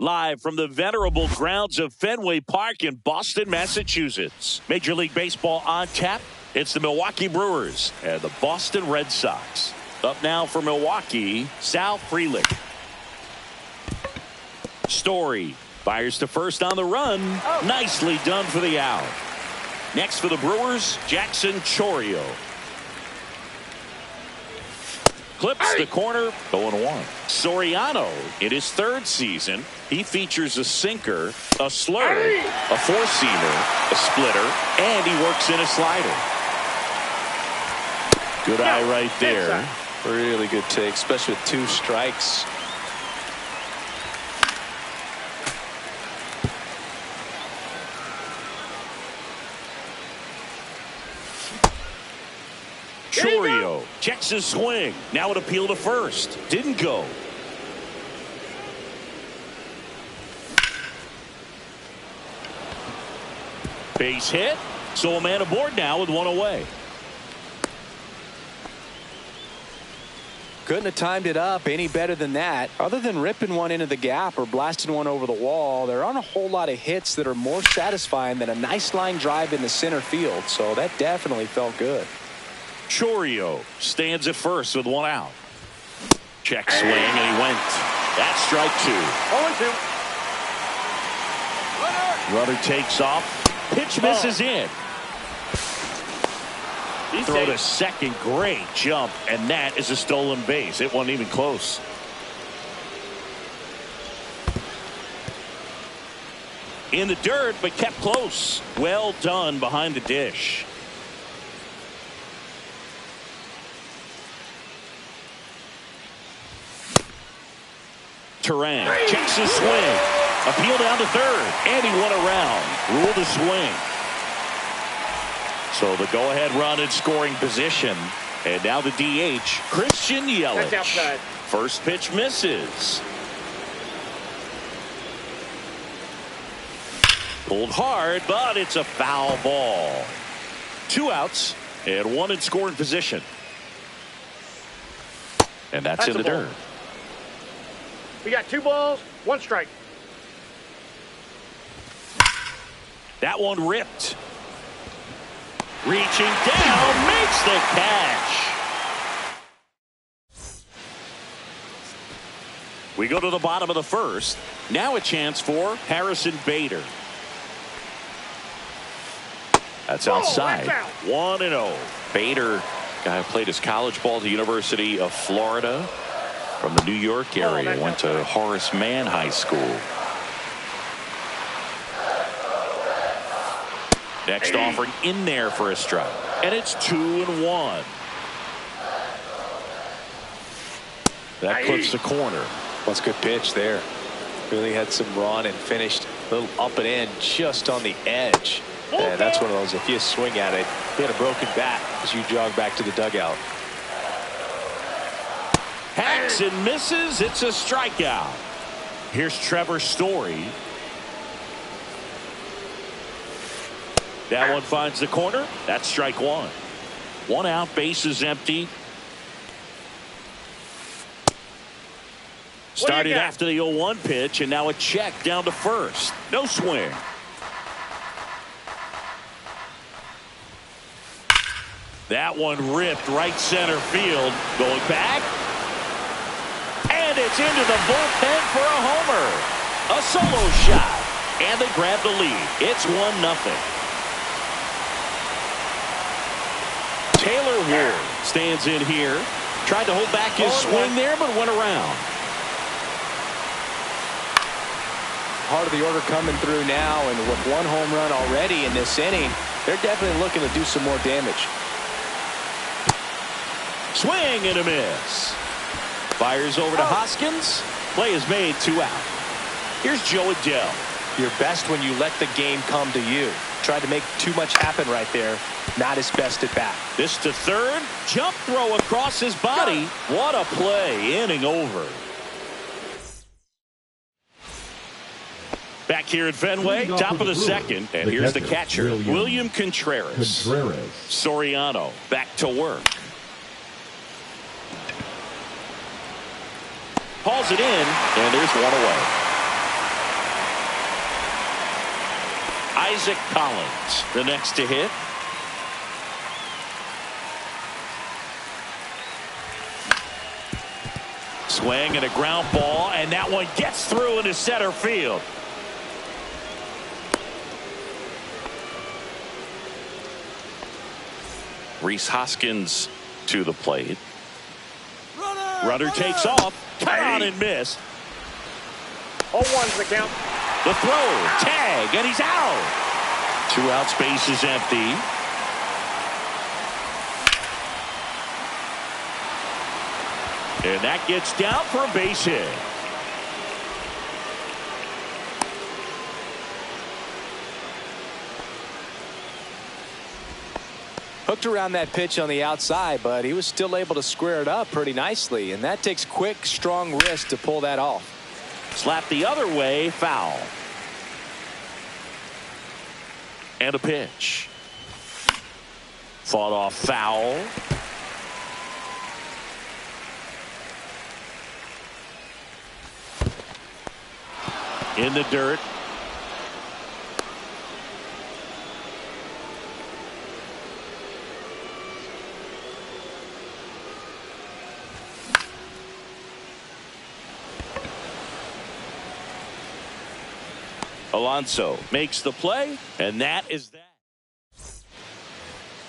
Live from the venerable grounds of Fenway Park in Boston, Massachusetts. Major League Baseball on tap. It's the Milwaukee Brewers and the Boston Red Sox. Up now for Milwaukee, Sal Frelick. Story fires to first on the run. Nicely done for the out. Next for the Brewers, Jackson Chourio. Clips the corner, 0-1. Soriano, in his third season, he features a sinker, a slurve, a four-seamer, a splitter, and he works in a slider. Good eye right there. Really good take, especially with 2 strikes. Chourio checks his swing. Now an appeal to first. Didn't go. Base hit. So a man aboard now with 1 away. Couldn't have timed it up any better than that. Other than ripping one into the gap or blasting one over the wall, there aren't a whole lot of hits that are more satisfying than a nice line drive in the center field. So that definitely felt good. Chourio stands at first with 1 out. Check swing, and he went. That's strike 2. Runner takes off. Pitch misses in. Throw to second. Great jump, and that is a stolen base. It wasn't even close. In the dirt, but kept close. Well done behind the dish. Turan checks his swing. Appeal down to third, and he went around. Ruled a swing. So the go-ahead run in scoring position. And now the DH, Christian Yelich. First pitch misses. Pulled hard, but it's a foul ball. 2 outs and 1 in scoring position. And that's in the dirt. We got 2 balls, 1 strike. That one ripped. Reaching down, makes the catch. We go to the bottom of the first. Now a chance for Harrison Bader. That's outside. 1-0. Bader, guy who played his college ball at the University of Florida from the New York area. Went to Horace Mann High School. Next offering in there for a strike. And it's 2-1. That clips the corner. That's a good pitch there. Really had some run and finished a little up and in just on the edge. And that's one of those, if you swing at it, you had a broken bat as you jog back to the dugout. Hacks and misses. It's a strikeout. Here's Trevor Story. That one finds the corner. That's strike 1. 1 out, base is empty. Started after the 0-1 pitch, and now a check down to first. No swing. That one ripped right center field. Going back. And it's into the bullpen for a homer. A solo shot. And they grab the lead. It's 1-0. Taylor Ward stands in here. Tried to hold back his swing there, but went around. Heart of the order coming through now, and with 1 home run already in this inning, they're definitely looking to do some more damage. Swing and a miss. Fires over to Hoskins. Play is made, 2 out. Here's Joe Adell. You're best when you let the game come to you. Tried to make too much happen right there. Not his best at bat. This to third. Jump throw across his body. What a play. Inning over. Back here at Fenway, top of the second. And here's the catcher, William Contreras. Soriano back to work. Hauls it in, and there's 1 away. Isaac Collins, the next to hit. Swing and a ground ball, and that one gets through into center field. Rhys Hoskins to the plate. Runner takes off. Cut on and miss. 0-1's the count. The throw, tag, and he's out. 2 outs, base is empty. And that gets down for a base hit. Hooked around that pitch on the outside, but he was still able to square it up pretty nicely, and that takes quick, strong wrist to pull that off. Slap the other way, foul. And a pitch. Fought off foul. In the dirt. Alonso makes the play, and that is that.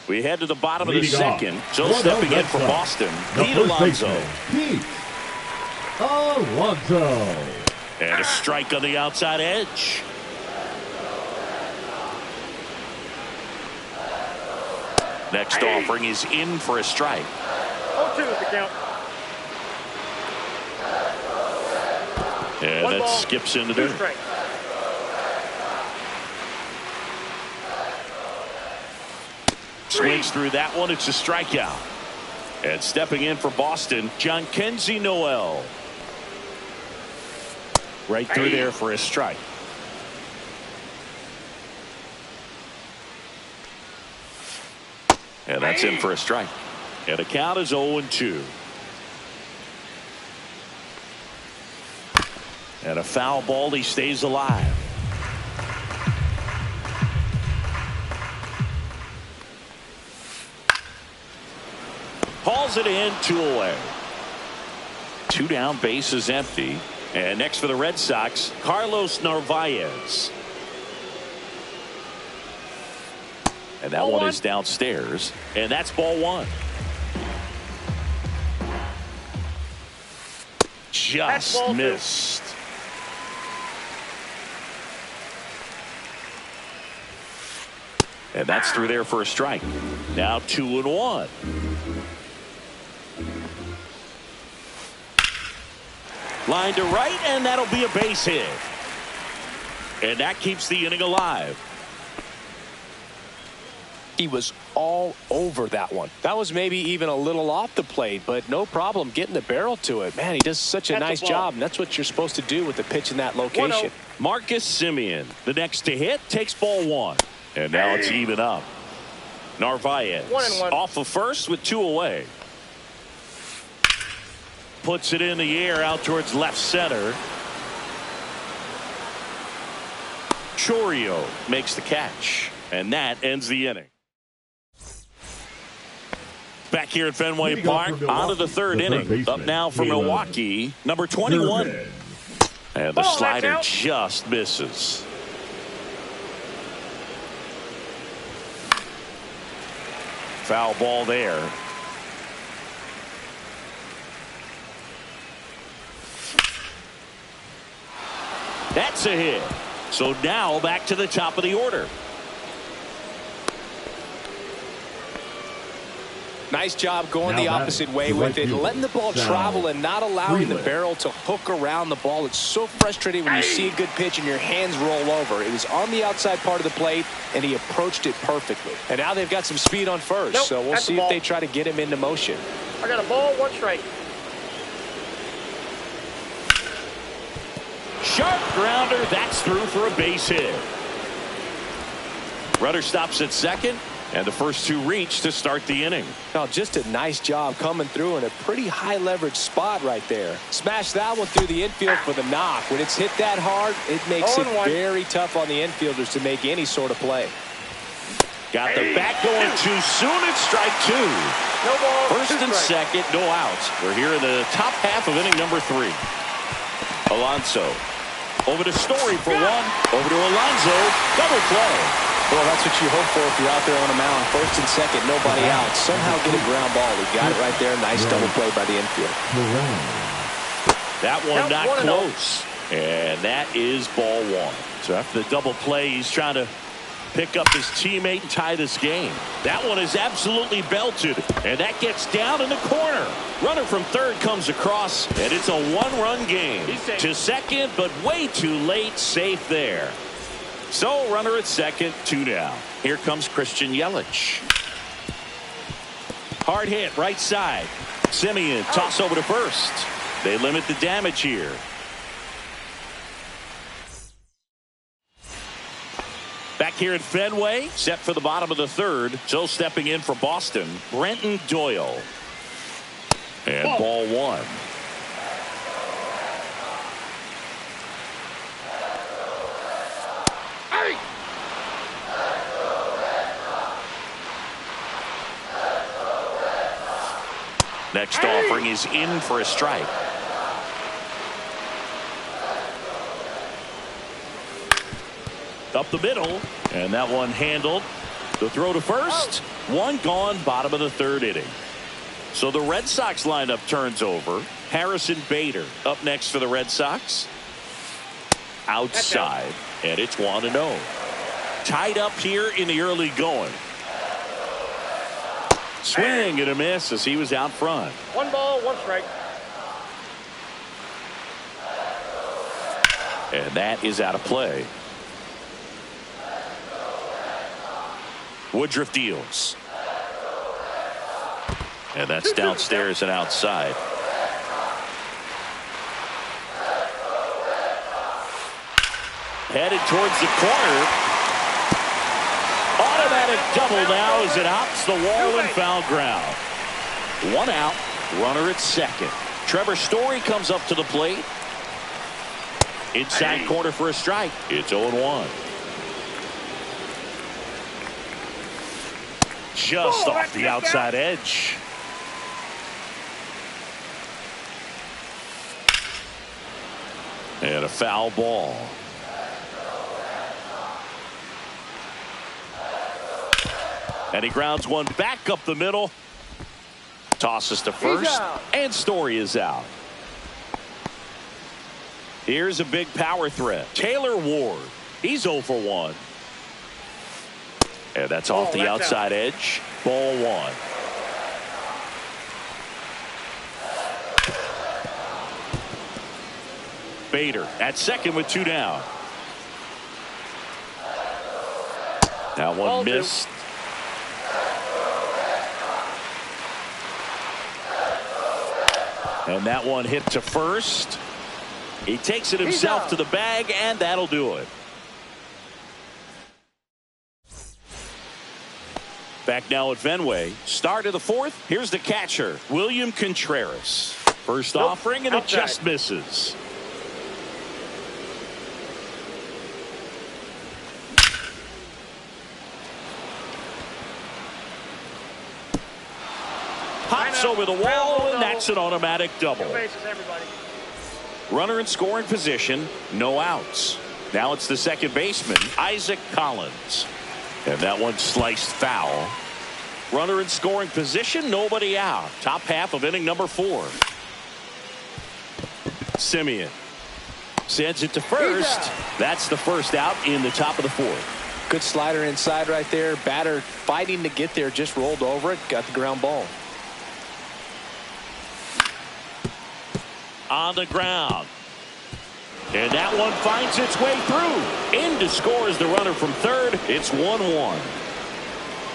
We head to the bottom of the second. So stepping in for Boston, Pete Alonso. Pete Alonso. And a strike on the outside edge. Next offering is in for a strike. 0-2 is the count. And that skips into Two dirt. strikes. Swings through that one. It's a strikeout. And stepping in for Boston, Jhonkensy Noel. Right through there for a strike. And that's in for a strike. And the count is 0-2. And a foul ball. He stays alive. Hauls it in, 2 away. 2 down, base is empty. And next for the Red Sox, Carlos Narvaez. And that one is downstairs. And that's ball 1. Just missed. And that's through there for a strike. Now 2-1. Line to right, and that'll be a base hit. And that keeps the inning alive. He was all over that one. That was maybe even a little off the plate, but no problem getting the barrel to it. Man, he does such a nice job, and that's what you're supposed to do with the pitch in that location. 1-0. Marcus Semien, the next to hit, takes ball 1. And now it's even up. Narvaez 1-1. off of first with 2 away. Puts it in the air out towards left center. Chourio makes the catch. And that ends the inning. Back here at Fenway Park, on to the third inning. Up now for Milwaukee, number 21. And the slider just misses. Foul ball there. That's a hit. So now back to the top of the order. Nice job going the opposite way with it, letting the ball travel and not allowing the barrel to hook around the ball. It's so frustrating when you see a good pitch and your hands roll over. It was on the outside part of the plate, and he approached it perfectly. And now they've got some speed on first, so we'll see if they try to get him into motion. I got a ball, 1 strike. Sharp grounder. That's through for a base hit. Runner stops at second. And the first two reach to start the inning. Now, just a nice job coming through in a pretty high leverage spot right there. Smash that one through the infield for the knock. When it's hit that hard, it makes it very tough on the infielders to make any sort of play. Got the bat going too soon. It's strike two. No ball. First and second, no outs. We're here in the top half of inning number 3. Alonso. Over to Story for one. Over to Alonso. Double play. Well, that's what you hope for if you're out there on a mound. First and second, nobody out. Somehow get a ground ball. We got it right there. Nice double play by the infield. That one not close. And that is ball one. So after the double play, he's trying to pick up his teammate and tie this game. That one is absolutely belted. And that gets down in the corner. Runner from third comes across, and it's a one-run game. To second, but way too late. Safe there. So runner at second, 2 down. Here comes Christian Yelich. Hard hit right side. Semien toss over to first. They limit the damage here. Back here at Fenway, set for the bottom of the third. So stepping in for Boston, Brenton Doyle. And ball one. Next offering is in for a strike. Up the middle, and that one handled. The throw to first. One gone, bottom of the third inning. So the Red Sox lineup turns over. Harrison Bader up next for the Red Sox. Outside, and it's 1-0. Tied up here in the early going. Swing and a miss as he was out front. 1 ball, 1 strike. And that is out of play. Woodruff deals. And that's downstairs and outside. Headed towards the corner. Automatic double now as it hops the wall and foul ground. 1 out. Runner at second. Trevor Story comes up to the plate. Inside corner for a strike. It's 0-1. Just off the outside edge. And a foul ball. And he grounds one back up the middle. Tosses to first. And Story is out. Here's a big power threat. Taylor Ward. He's 0 for 1. And that's off the outside edge. Ball one. Bader at second with 2 down. That one missed. And that one hit to first. He takes it himself to the bag, and that'll do it. Back now at Fenway. Start of the fourth. Here's the catcher, William Contreras. First offering, and it just misses. Pops over the wall, and that's an automatic double. Runner in scoring position, no outs. Now it's the second baseman, Isaac Collins. And that one sliced foul. Runner in scoring position, nobody out. Top half of inning number 4. Semien sends it to first. That's the first out in the top of the 4th. Good slider inside right there. Batter fighting to get there, just rolled over it, got the ground ball. On the ground. And that one finds its way through. In to score is the runner from third. It's 1-1.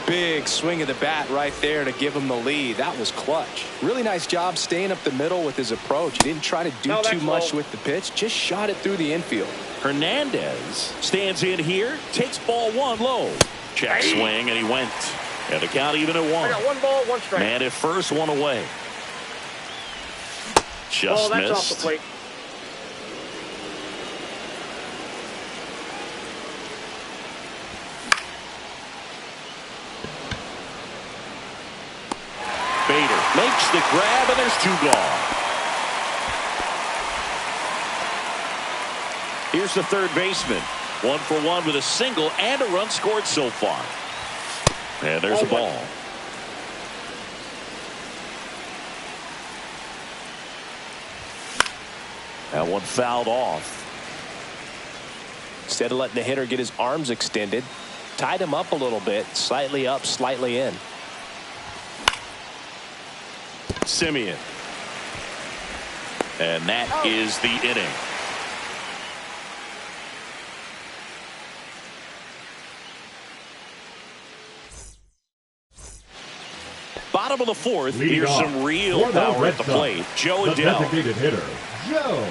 Big swing of the bat right there to give him the lead. That was clutch. Really nice job staying up the middle with his approach. He didn't try to do too much with the pitch. Just shot it through the infield. Hernandez stands in here. Takes ball 1 low. Check swing, and he went. And the count even at I one. got 1 ball, 1 strike. Man at first, 1 away. Just that's missed. off the plate. Bader makes the grab, and there's 2 gone. Here's the third baseman. 1 for 1 with a single and a run scored so far. And there's a ball. That one fouled off. Instead of letting the hitter get his arms extended, tied him up a little bit, slightly up, slightly in. Simeon. And that is the inning. Bottom of the 4th. Here's some real power at the plate. Joe Adell. Designated hitter, Joe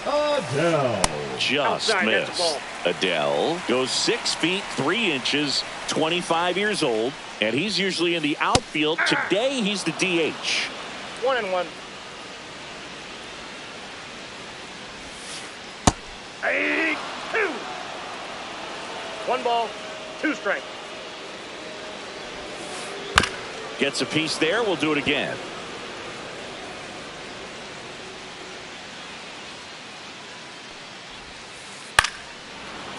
Adell. Just Outside, that's a missed. ball. Adell goes 6 feet 3 inches, 25 years old, and he's usually in the outfield. Today he's the DH. 1-1. Hey, 2. 1 ball, 2 strikes. Gets a piece there. We'll do it again.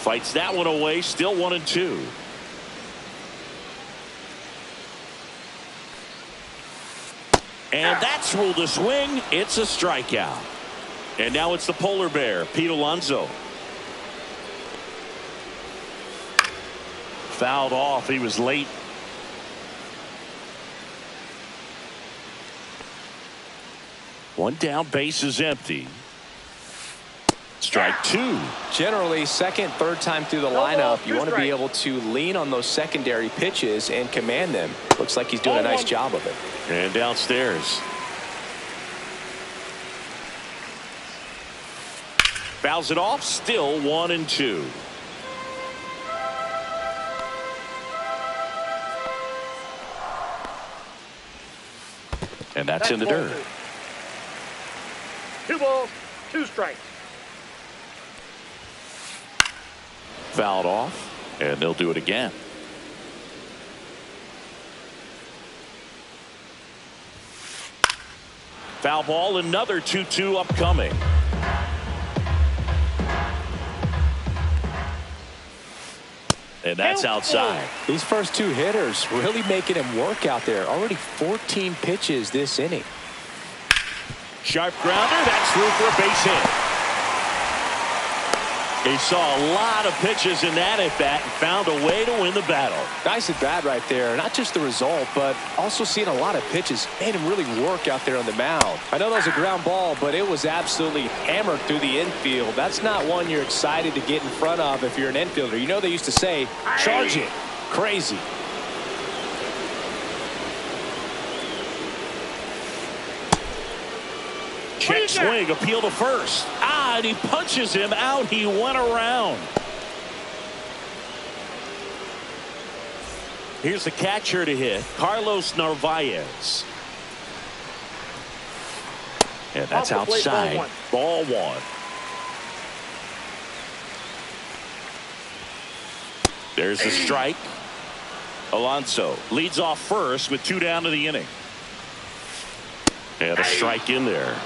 Fights that one away. Still 1-2. And that's ruled a swing. It's a strikeout. And now it's the polar bear, Pete Alonso. Fouled off. He was late. One down, base is empty. Strike 2. Generally, second, third time through the lineup, you want to be able to lean on those secondary pitches and command them. Looks like he's doing a nice job of it. And downstairs. Fouls it off. Still 1-2. And that's in the dirt. 2 balls, 2 strikes. Fouled off, and they'll do it again. Foul ball, another 2-2 upcoming. And that's outside. These first 2 hitters really making him work out there. Already 14 pitches this inning. Sharp grounder. That's through for a base hit. He saw a lot of pitches in that at bat and found a way to win the battle. Nice at bat right there. Not just the result, but also seeing a lot of pitches. Made him really work out there on the mound. I know that was a ground ball, but it was absolutely hammered through the infield. That's not one you're excited to get in front of if you're an infielder. You know they used to say, charge it. Crazy. Check swing, appeal to first. And he punches him out. He went around. Here's the catcher to hit, Carlos Narvaez. And that's outside. Ball 1. There's the strike. Alonso leads off first with 2 down to the inning. And a strike in there.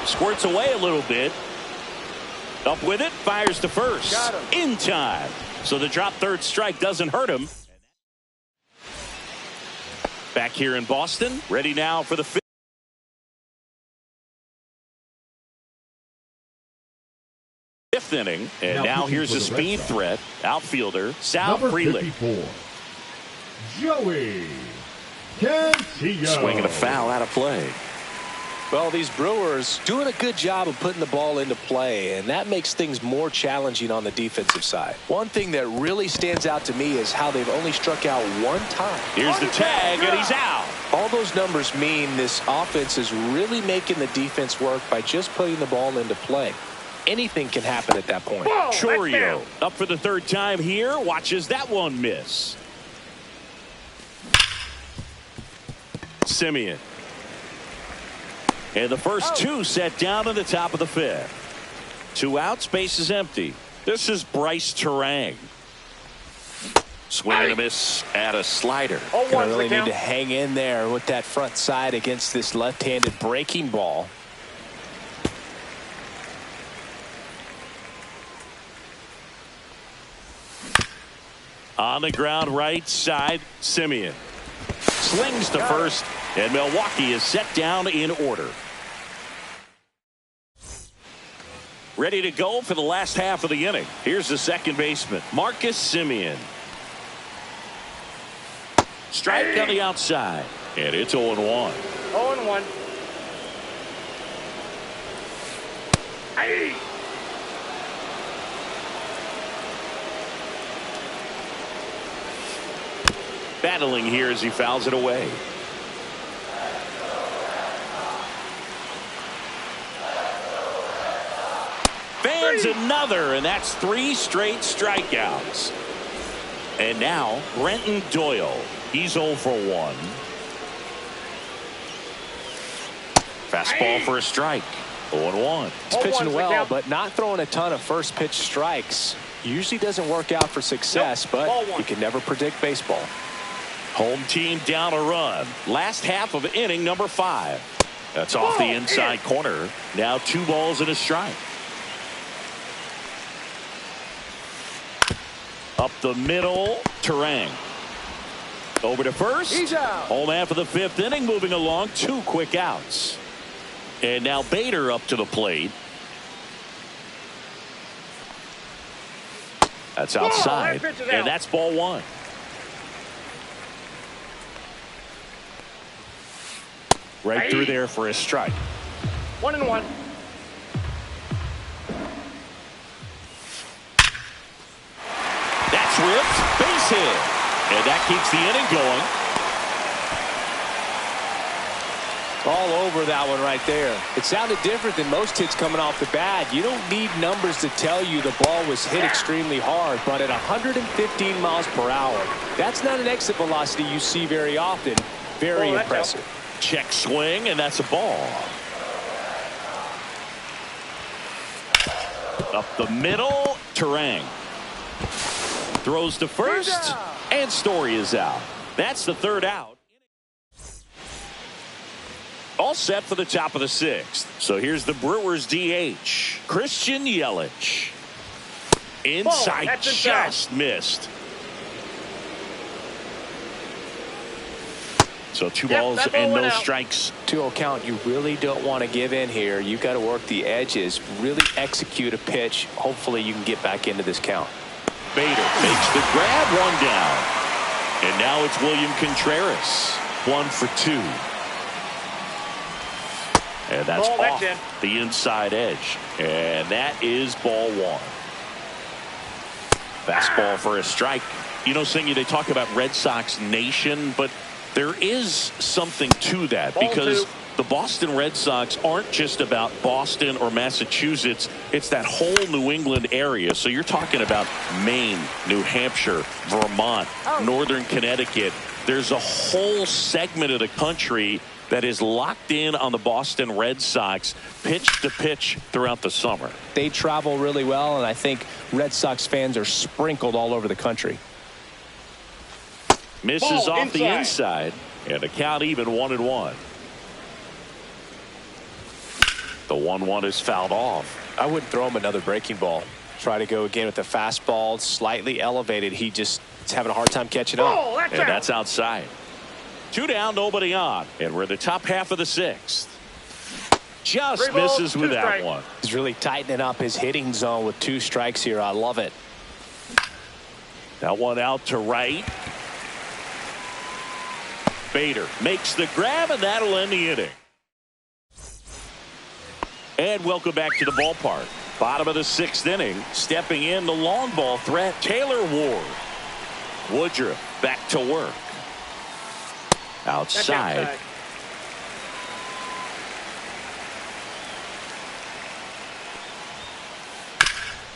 Squirts away a little bit. Up with it. Fires to first. In time. So the drop third strike doesn't hurt him. Back here in Boston. Ready now for the 5th inning. And now here's a speed threat. Outfielder Sal Frelick. Joey Cantillo. Swinging a foul out of play. Well, these Brewers doing a good job of putting the ball into play, and that makes things more challenging on the defensive side. One thing that really stands out to me is how they've only struck out 1 time. Here's the tag, and he's out. All those numbers mean this offense is really making the defense work by just putting the ball into play. anything can happen at that point. Ball, Chourio up for the third time here. Watches that one miss. Semien. And the first two set down in the top of the fifth. 2 outs, base is empty. This is Bryce Turang. Swing and a miss at a slider. Gonna really need to hang in there with that front side against this left-handed breaking ball. On the ground right side, Semien. Slings to first, and Milwaukee is set down in order. Ready to go for the last half of the inning. Here's the second baseman, Marcus Semien. Strike on the outside, and it's 0-1. 0-1. Hey. Battling here as he fouls it away. Fans another, and that's 3 straight strikeouts. And now Brenton Doyle. He's 0 for 1. Fastball for a strike. 0-1. He's pitching well, but not throwing a ton of first pitch strikes. Usually doesn't work out for success, but you can never predict baseball. Home team down a run. Last half of inning number 5. That's off the inside corner. Now 2 balls and a strike. Up the middle, Turang. Over to first. He's out. Home half of the 5th inning, moving along. 2 quick outs. And now Bader up to the plate. That's outside. And that's ball 1. Right through there for a strike. 1-1. That's ripped. Base hit. And that keeps the inning going. All over that one right there. It sounded different than most hits coming off the bat. You don't need numbers to tell you the ball was hit extremely hard, but at 115 miles per hour, that's not an exit velocity you see very often. Very impressive. Check swing, and that's a ball. Up the middle, Turang. Throws to first, and Story is out. That's the 3rd out. All set for the top of the 6th. So here's the Brewers DH, Christian Yelich. Inside, just missed. So 2 balls and no strikes. 2-0 count. You really don't want to give in here. You got to work the edges, really execute a pitch. Hopefully you can get back into this count. Bader makes the grab, 1 down. And now it's William Contreras, 1 for 2. And that's off the inside edge. And that is ball 1. Fastball for a strike. You know, Singy, they talk about Red Sox Nation, but there is something to that because the Boston Red Sox aren't just about Boston or Massachusetts. It's that whole New England area. So you're talking about Maine, New Hampshire, Vermont, Northern Connecticut. There's a whole segment of the country that is locked in on the Boston Red Sox pitch to pitch throughout the summer. They travel really well, and I think Red Sox fans are sprinkled all over the country. Misses off the inside, and the count even 1-1. The 1-1 is fouled off. I wouldn't throw him another breaking ball. Try to go again with the fastball, slightly elevated. He's having a hard time catching up. And that's outside. 2 down, nobody on. And we're in the top half of the 6th. Just misses with that one. He's really tightening up his hitting zone with 2 strikes here. I love it. That one out to right. Bader makes the grab, and that'll end the inning. And welcome back to the ballpark. Bottom of the 6th inning. Stepping in the long ball threat, Taylor Ward. Woodruff back to work. Outside.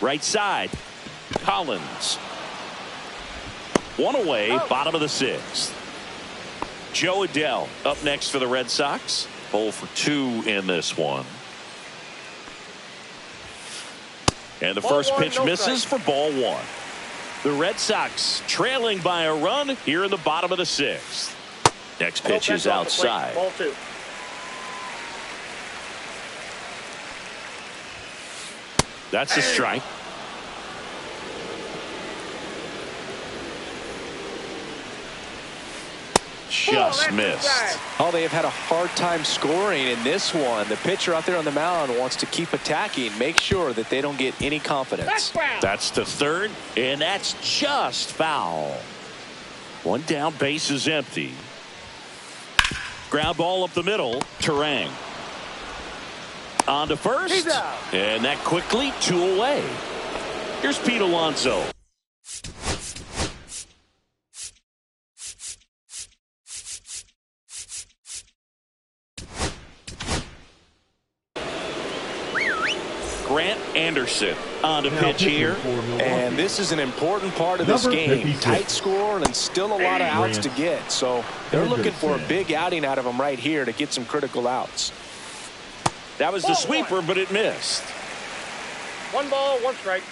Right side. Collins. One away, bottom of the sixth. Jo Adell up next for the Red Sox. 0 for 2 in this one. And the first pitch misses for ball one. The Red Sox trailing by a run here in the bottom of the sixth. Next pitch is outside. Ball two. That's a strike. Just missed. Oh, they have had a hard time scoring in this one. The pitcher out there on the mound wants to keep attacking, make sure that they don't get any confidence. That's to third, and that's just foul. One down, base is empty. Ground ball up the middle. Turang. On to first, and that quickly 2 away. Here's Pete Alonso. Grant Anderson on to pitch here. And this is an important part of this game. 56. Tight score and still a lot of outs to get. So they're looking for a big outing out of them right here to get some critical outs. That was the sweeper, but it missed. 1 ball, 1 strike.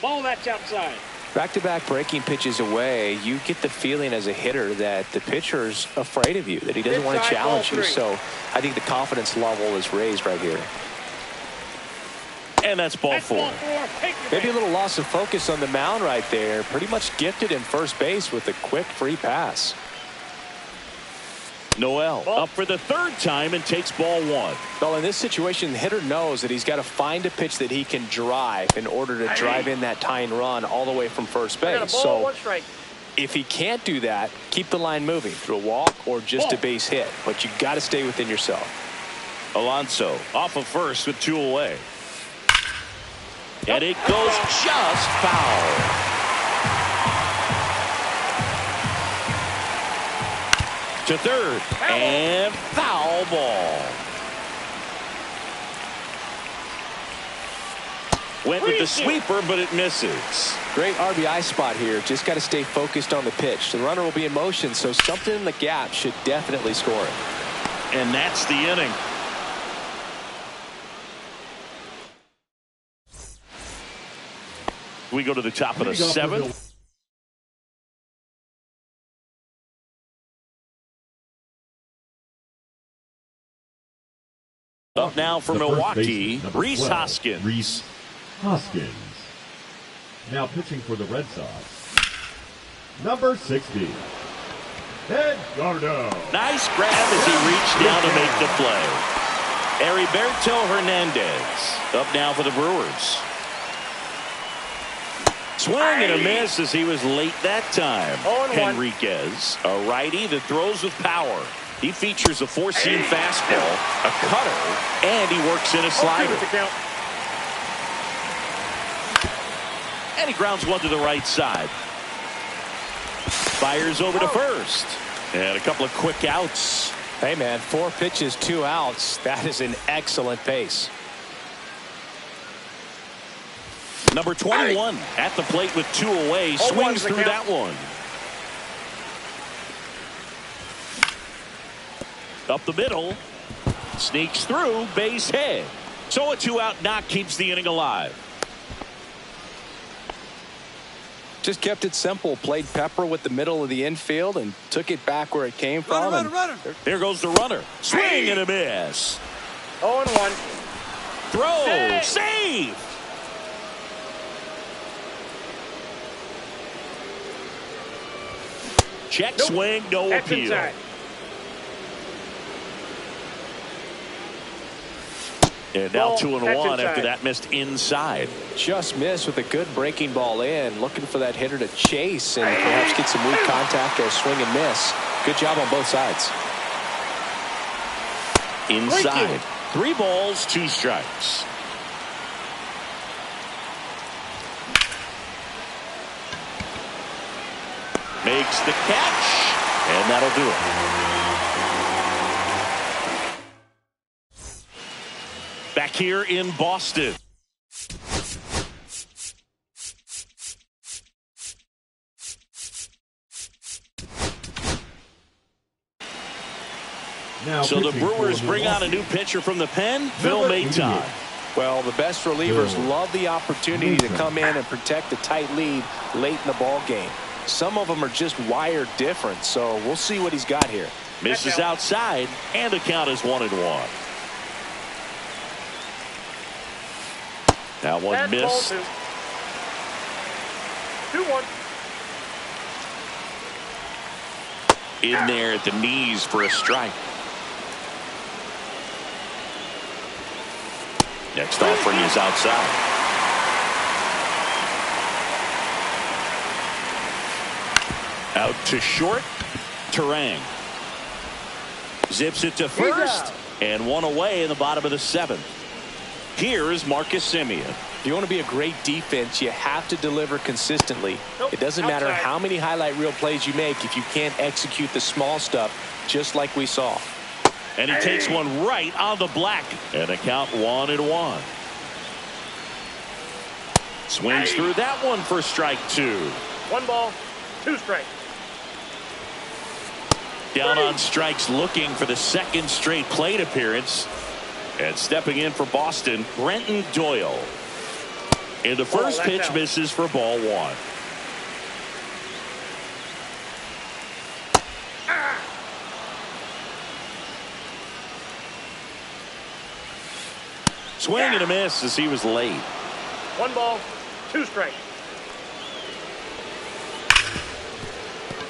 Ball, that's outside. Back-to-back breaking pitches away, you get the feeling as a hitter that the pitcher's afraid of you, that he doesn't want to challenge you. So I think the confidence level is raised right here. And that's ball four. Maybe a little loss of focus on the mound right there. Pretty much gifted in first base with a quick free pass. Noel up for the third time and takes ball one. Well, in this situation, the hitter knows that he's got to find a pitch that he can drive in order to drive in that tying run all the way from first base. So if he can't do that, keep the line moving through a walk or just a base hit. But you got to stay within yourself. Alonso off of first with 2 away. And it goes just foul. To third, and foul ball. Went with the sweeper, but it misses. Great RBI spot here. Just got to stay focused on the pitch. The runner will be in motion, so something in the gap should definitely score it. And that's the inning. We go to the top of the seventh. Up now for Milwaukee, Rhys Hoskins. Rhys Hoskins. Now pitching for the Red Sox, number 60, Edgardo. Nice grab as he reached down to make the play. Heriberto Hernandez up now for the Brewers. Swing and a miss as he was late that time. Henriquez, a righty that throws with power. He features a four-seam fastball, a cutter, and he works in a slider. And he grounds one to the right side. Fires over to first. And a couple of quick outs. Hey, man, 4 pitches, 2 outs. That is an excellent pace. Number 21 at the plate with 2 away. Swings through that one. Up the middle. Sneaks through. Base hit. So a 2-out knock keeps the inning alive. Just kept it simple. Played pepper with the middle of the infield and took it back where it came from. Runner. There goes the runner. Swing and a miss. 0-1. Throw. Save. Check swing. No appeal. Inside. And now 2-1 after that missed inside. Just missed with a good breaking ball in. Looking for that hitter to chase and perhaps get some weak contact or swing and miss. Good job on both sides. Inside. 3 balls, 2 strikes. Makes the catch. And that'll do it. Back here in Boston. Now So the pitching for Brewers bring on a Milwaukee, new pitcher from the pen, Phil Number Maton. 88. Well, the best relievers Phil love the opportunity to Maton. come in and protect a tight lead late in the ball game. Some of them are just wired different, so we'll see what he's got here. Misses outside, and the count is 1-1. That one That's ball missed. 2-1. In there at the knees for a strike. Next offering is outside. Out to short. Turang zips it to first, and one away in the bottom of the 7th. Here is Marcus Semien. If you want to be a great defense, you have to deliver consistently. Nope, It doesn't matter outside. how many highlight reel plays you make if you can't execute the small stuff, just like we saw. And he takes one right on the black. And a count 1-1. Swings through that one for strike 2. 1 ball, 2 strikes. Down on strikes, looking for the 2nd straight plate appearance. And stepping in for Boston, Brenton Doyle. And the first that's pitch out. misses for ball 1. Swing and a miss as he was late. 1 ball, 2 strikes.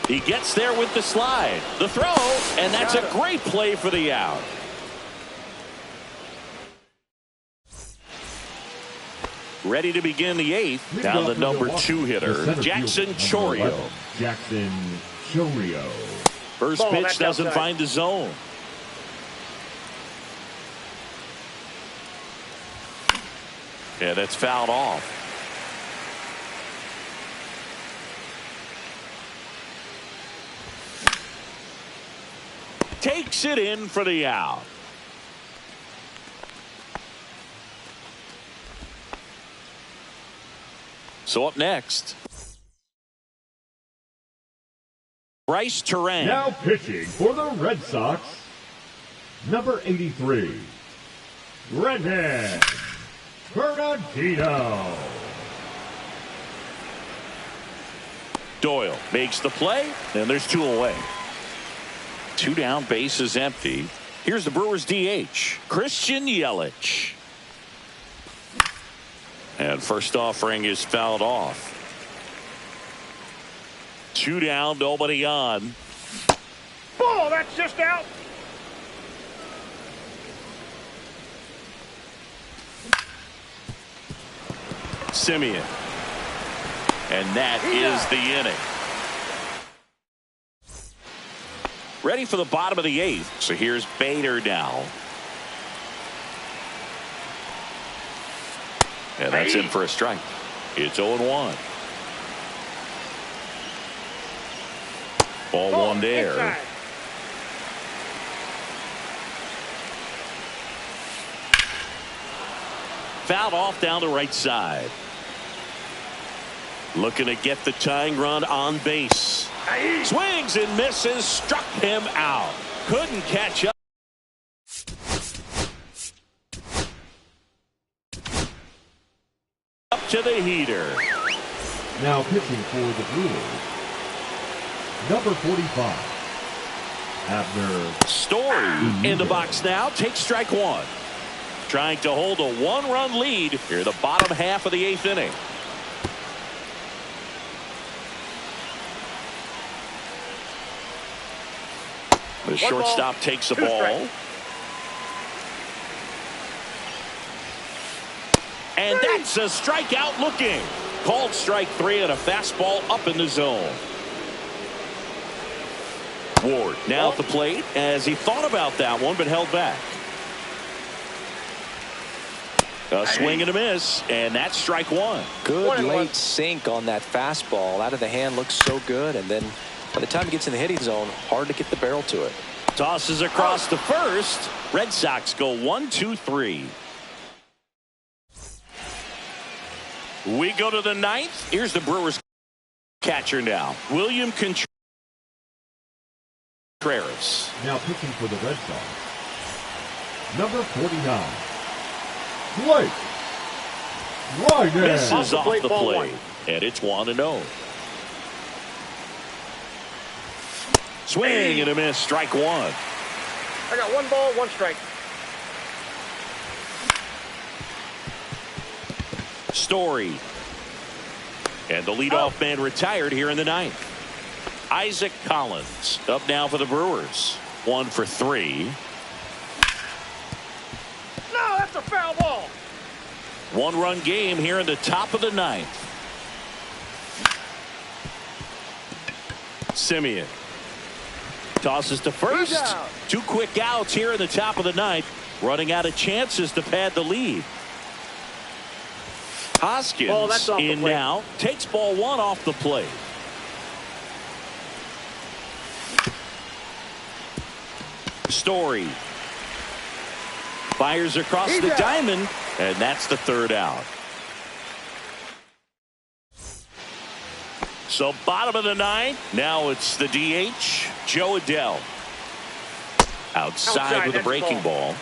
He gets there with the slide. The throw, and that's a great play for the out. Ready to begin the 8th. Leading Down off the for number Milwaukee, 2 the hitter, center Jackson fielder, number Chorio. 11, Jackson Chorio. First Ball, pitch that's doesn't outside. find the zone. Yeah, that's fouled off. Takes it in for the out. So up next, Bryce Turang. Now pitching for the Red Sox, number 83, Brendan Bernardino. Doyle makes the play, and there's 2 away. 2 down, base is empty. Here's the Brewers DH, Christian Yelich. And first offering is fouled off. 2 down, nobody on. Ball, that's just out. Semien. And that is the inning. Ready for the bottom of the 8th. So here's Bader now. And that's in for a strike. It's 0-1. Ball 1 there. Inside. Fouled off down the right side. Looking to get the tying run on base. Swings and misses. Struck him out. Couldn't catch up. Up to the heater. Now pitching for the Brewers, number 45, Abner Story in the box now. Takes strike 1. Trying to hold a 1-run lead here, the bottom half of the 8th inning. The shortstop ball, takes the 2 ball. strikes. And that's a strikeout looking. Called strike 3 and a fastball up in the zone. Ward now at the plate as he thought about that one but held back. A swing and a miss, and that's strike 1. Good 1-1. late sink on that fastball. Out of the hand looks so good, and then by the time it gets in the hitting zone, hard to get the barrel to it. Tosses across to first. Red Sox go 1-2-3. We go to the ninth. Here's the Brewers catcher now, William Contreras. Now pitching for the Red Sox, number 49, Blake Treinen. Misses off the plate, and it's 1-0. Swing and a miss, strike one. I got 1 ball, 1 strike. Story. And the leadoff man retired here in the ninth. Isaac Collins up now for the Brewers. 1 for 3. No, that's a foul ball. 1-run game here in the top of the ninth. Simeon tosses to first. 2 quick outs here in the top of the ninth. Running out of chances to pad the lead. Hoskins in now. Takes ball 1 off the plate. Story fires across the diamond, and that's the 3rd out. So bottom of the 9th. Now it's the DH, Joe Adell. Outside with a breaking ball.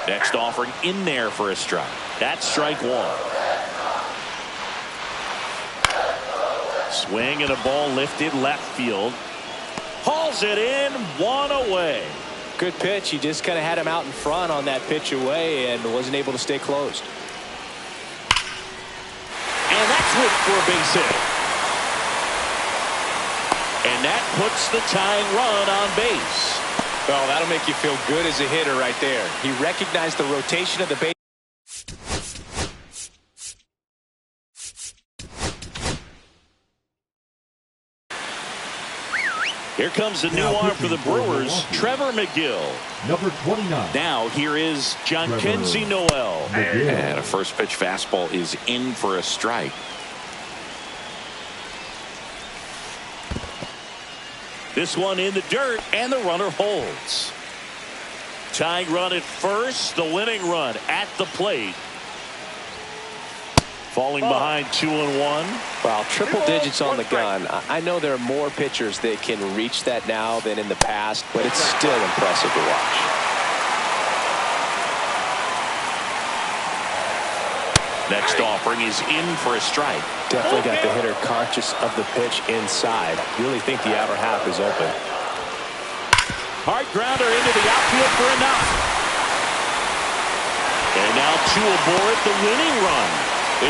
Next offering in there for a strike. That's strike 1. Swing and a ball lifted left field. Hauls it in, 1 away. Good pitch. He just kind of had him out in front on that pitch away and wasn't able to stay closed. And that's whipped for a base hit. And that puts the tying run on base. Well, that'll make you feel good as a hitter right there. He recognized the rotation of the base. Here comes a new arm for the Brewers, Trevor Megill. Number 29. Now here is Jhonkensy Noel. And a first pitch fastball is in for a strike. This one in the dirt, and the runner holds. Tying run at first, the winning run at the plate. Falling behind 2-1. Well, triple digits on the gun. I know there are more pitchers that can reach that now than in the past, but it's still impressive to watch. Next offering is in for a strike. Definitely got the hitter conscious of the pitch inside. Really think the outer half is open. Hard grounder into the outfield for a knock. And now 2 aboard. The winning run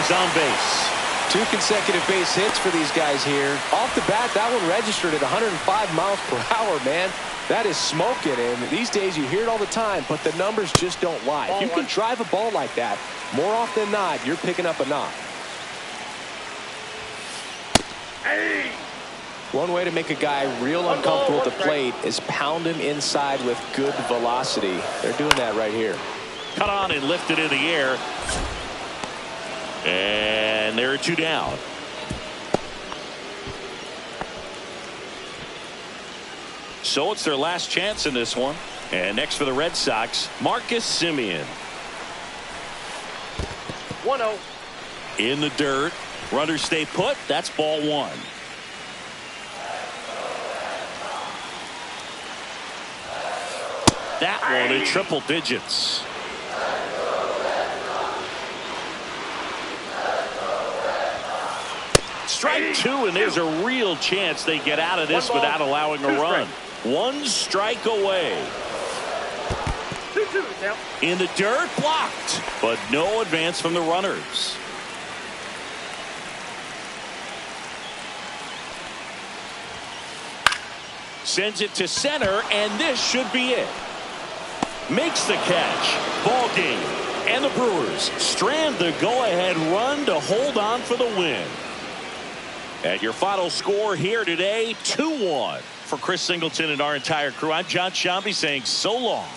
is on base. 2 consecutive base hits for these guys here. Off the bat, that one registered at 105 miles per hour, man. That is smoking, and these days you hear it all the time, but the numbers just don't lie. If you can drive a ball like that, more often than not, you're picking up a knock. One way to make a guy real uncomfortable at the plate is pound him inside with good velocity. They're doing that right here. Cut on and lifted in the air. And there are 2 down. So it's their last chance in this one. And next for the Red Sox, Marcus Simeon. 1-0. In the dirt. Runners stay put. That's ball 1. That one in triple digits. Strike 2, and there's a real chance they get out of this without allowing a run. 1 strike away. 2-2 now. In the dirt, blocked, but no advance from the runners. Sends it to center, and this should be it. Makes the catch. Ball game. And the Brewers strand the go-ahead run to hold on for the win. And your final score here today, 2-1. For Chris Singleton and our entire crew, I'm John Sciambi saying so long.